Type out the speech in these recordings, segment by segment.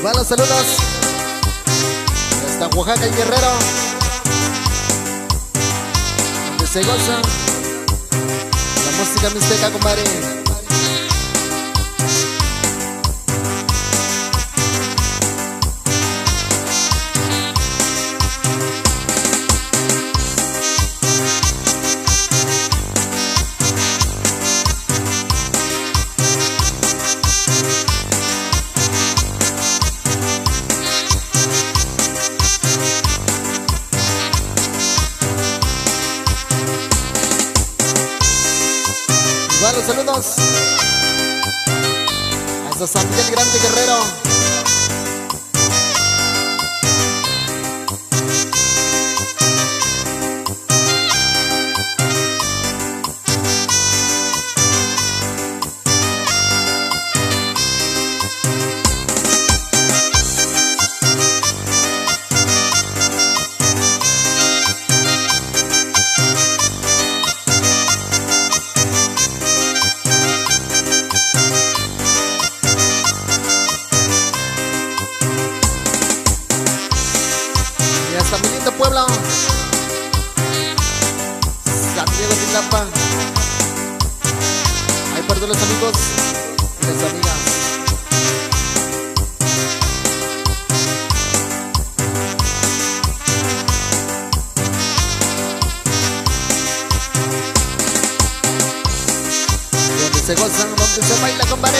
van los saludos hasta Oaxaca y Guerrero, donde se goza la música mixteca, compadre. Va los saludos hasta San Miguel Grande, Guerrero. Hasta mi lindo pueblo, San Diego de Tlapa. Ahí para todos los amigos y las amigas. Donde se gozan, donde se baila, compadre.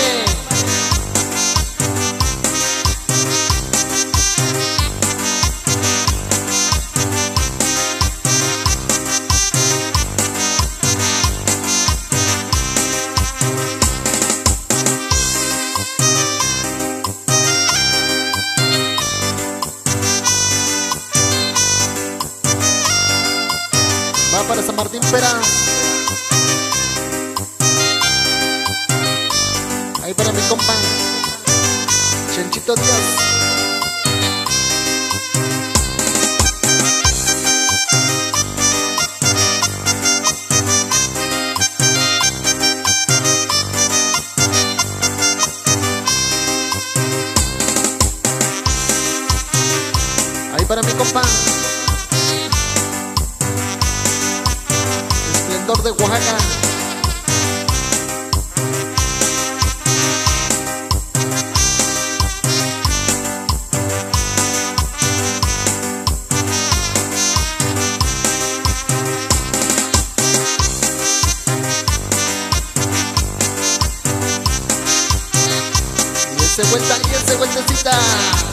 Va para San Martín Pera. Ahí para mi compa Chenchito Díaz. Ahí para mi compa Esplendor de Oaxaca. Y ese vuelta, y ese vueltecita.